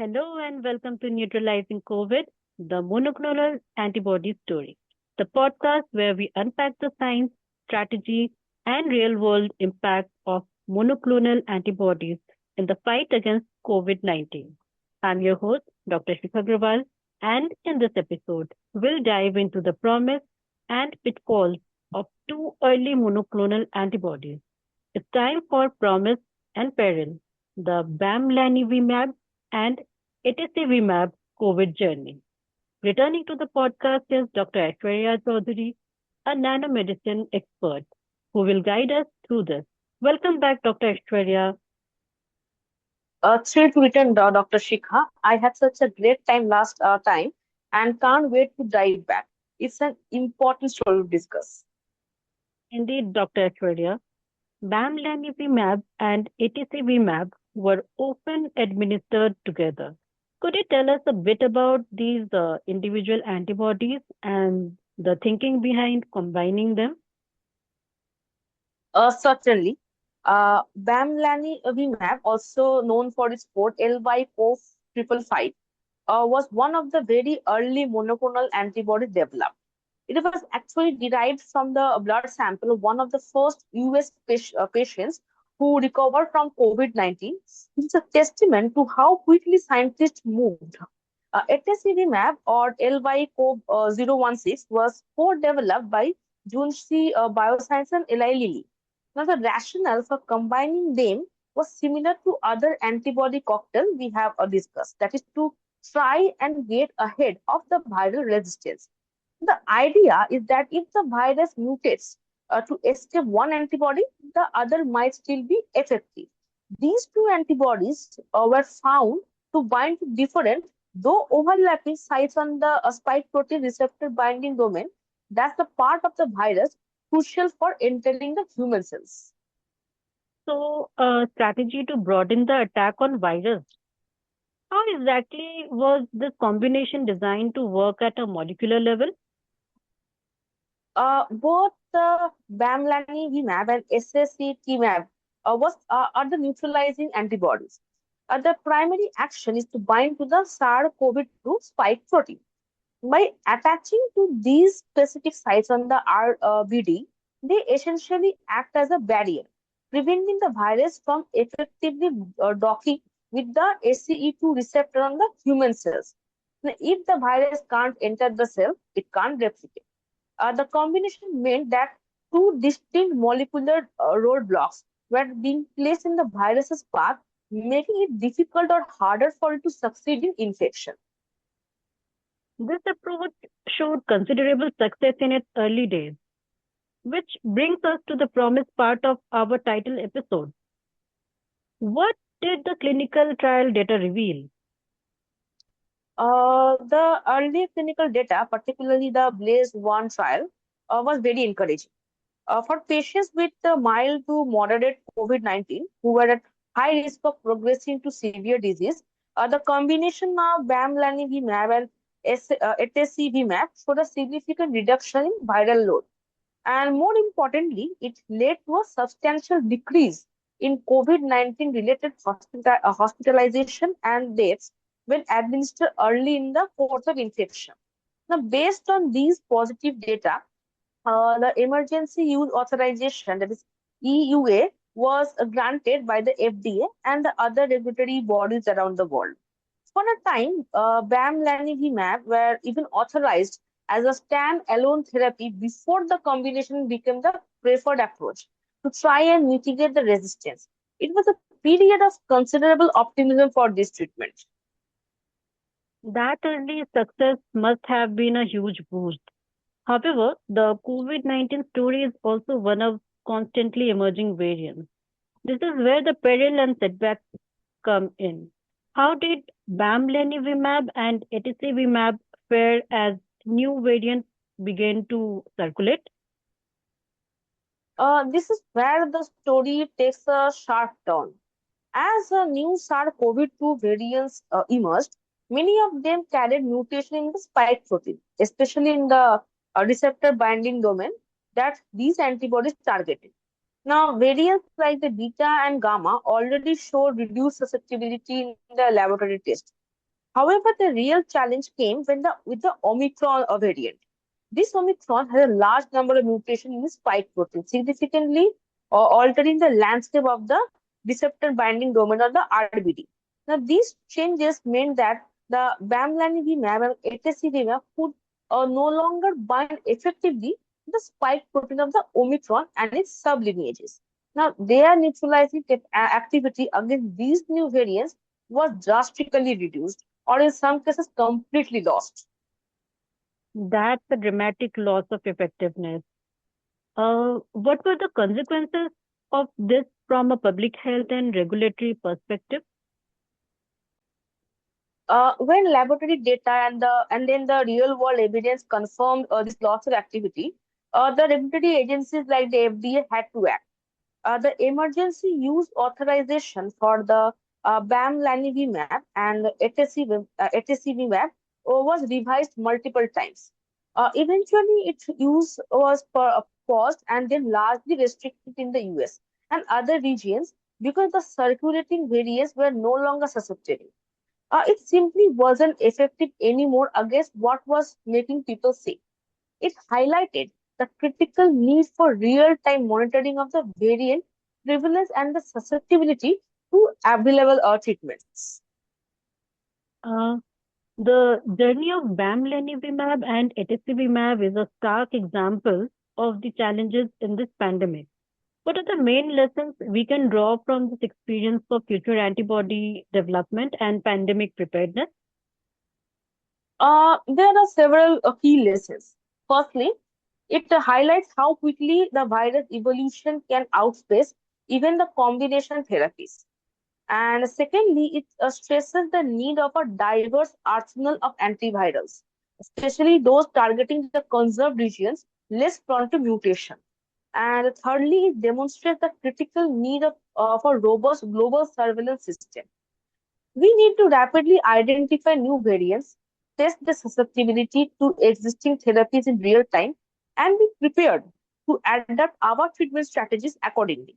Hello and welcome to Neutralizing COVID, the monoclonal antibody story, the podcast where we unpack the science, strategy, and real world impact of monoclonal antibodies in the fight against COVID 19. I'm your host, Dr. Shikha Agrawal, and in this episode, we'll dive into the promise and pitfalls of two early monoclonal antibodies. It's time for promise and peril, the Bamlanivimab and Etesevimab COVID journey. Returning to the podcast is Dr. Aiswarya Chaudhuri, a nanomedicine expert who will guide us through this. Welcome back, Dr. Aishwarya. Thrilled to return, Dr. Shikha. I had such a great time last time and can't wait to dive back. It's an important story to discuss. Indeed, Dr. Aishwarya, Bamlanivimab and Etesevimab were often administered together. Could you tell us a bit about these individual antibodies and the thinking behind combining them? Certainly. Bamlanivimab, also known for its code LY4555, was one of the very early monoclonal antibodies developed. It was actually derived from the blood sample of one of the first US patients who recovered from COVID-19. It's a testament to how quickly scientists moved. Etesevimab or LY016 was co-developed by Junshi Bioscience and Eli Lilly. Now, the rationale for combining them was similar to other antibody cocktail we have discussed. That is to try and get ahead of the viral resistance. The idea is that if the virus mutates to escape one antibody, the other might still be effective. These two antibodies were found to bind to different, though overlapping sites on the spike protein receptor binding domain. That's the part of the virus crucial for entering the human cells. So, a strategy to broaden the attack on virus. How exactly was this combination designed to work at a molecular level? Both the Bamlanivimab and SSCTMAB are the neutralizing antibodies. The primary action is to bind to the SARS-CoV-2 spike protein. By attaching to these specific sites on the RBD, they essentially act as a barrier, preventing the virus from effectively docking with the ACE2 receptor on the human cells. Now, if the virus can't enter the cell, it can't replicate. The combination meant that two distinct molecular roadblocks were being placed in the virus's path, making it difficult or harder for it to succeed in infection. This approach showed considerable success in its early days, which brings us to the promise part of our title episode. What did the clinical trial data reveal? The early clinical data, particularly the Blaze 1 trial, was very encouraging. For patients with mild to moderate COVID-19 who were at high risk of progressing to severe disease, the combination of Bamlanivimab and Etesevimab showed a significant reduction in viral load. And more importantly, it led to a substantial decrease in COVID-19 related hospitalization and deaths when administered early in the course of infection. Now, based on these positive data, the emergency use authorization, that is EUA, was granted by the FDA and the other regulatory bodies around the world. For a time, Bamlanivimab were even authorized as a stand-alone therapy before the combination became the preferred approach to try and mitigate the resistance. It was a period of considerable optimism for this treatment. That early success must have been a huge boost. However, the COVID 19 story is also one of constantly emerging variants. This is where the peril and setbacks come in. How did Bamlanivimab and Etesevimab fare as new variants began to circulate? This is where the story takes a sharp turn. As a new SARS-CoV-2 variants emerged, many of them carried mutation in the spike protein, especially in the receptor binding domain that these antibodies targeted. Now, variants like the beta and gamma already showed reduced susceptibility in the laboratory test. However, the real challenge came with the Omicron variant. This Omicron has a large number of mutations in the spike protein, significantly altering the landscape of the receptor binding domain or the RBD. Now, these changes meant that the Bamlanivimab and Etesevimab could no longer bind effectively to the spike protein of the Omicron and its sublineages. Now, their neutralizing activity against these new variants was drastically reduced or in some cases completely lost. That's a dramatic loss of effectiveness. What were the consequences of this from a public health and regulatory perspective? When laboratory data and then the real world evidence confirmed this loss of activity, the regulatory agencies like the FDA had to act. The emergency use authorization for the Bamlanivimab and Etesevimab was revised multiple times. Eventually, its use was paused and then largely restricted in the US and other regions because the circulating variants were no longer susceptible. It simply wasn't effective anymore against what was making people sick. It highlighted the critical need for real time monitoring of the variant prevalence and the susceptibility to available treatments. Uh, the journey of Bamlanivimab and Etesevimab is a stark example of the challenges in this pandemic. What are the main lessons we can draw from this experience for future antibody development and pandemic preparedness? There are several key lessons. Firstly, it highlights how quickly the virus evolution can outpace even the combination therapies. And secondly, it stresses the need of a diverse arsenal of antivirals, especially those targeting the conserved regions less prone to mutation. And thirdly, it demonstrates the critical need of a robust global surveillance system. We need to rapidly identify new variants, test the susceptibility to existing therapies in real time, and be prepared to adapt our treatment strategies accordingly.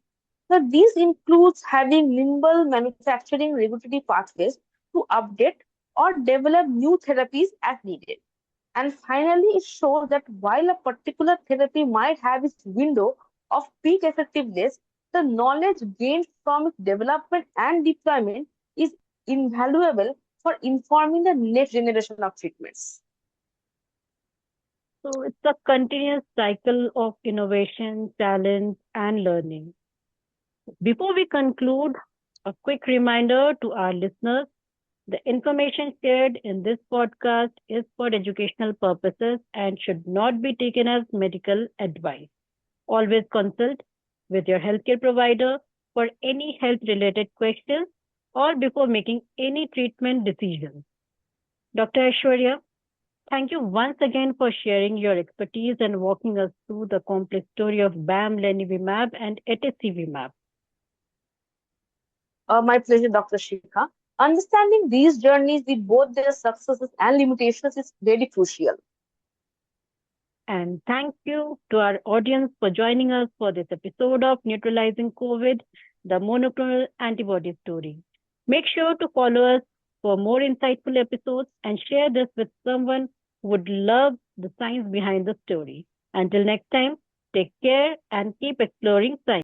Now, this includes having nimble manufacturing regulatory pathways to update or develop new therapies as needed. And finally, it shows that while a particular therapy might have its window of peak effectiveness, the knowledge gained from its development and deployment is invaluable for informing the next generation of treatments. So it's a continuous cycle of innovation, challenge, and learning. Before we conclude, a quick reminder to our listeners: the information shared in this podcast is for educational purposes and should not be taken as medical advice. Always consult with your healthcare provider for any health related questions or before making any treatment decisions. Dr. Aishwarya, thank you once again for sharing your expertise and walking us through the complex story of Bamlanivimab and Etesevimab. My pleasure, Dr. Shikha. Understanding these journeys with both their successes and limitations is very crucial. And thank you to our audience for joining us for this episode of Neutralizing COVID, the monoclonal antibody story. Make sure to follow us for more insightful episodes and share this with someone who would love the science behind the story. Until next time, take care and keep exploring science.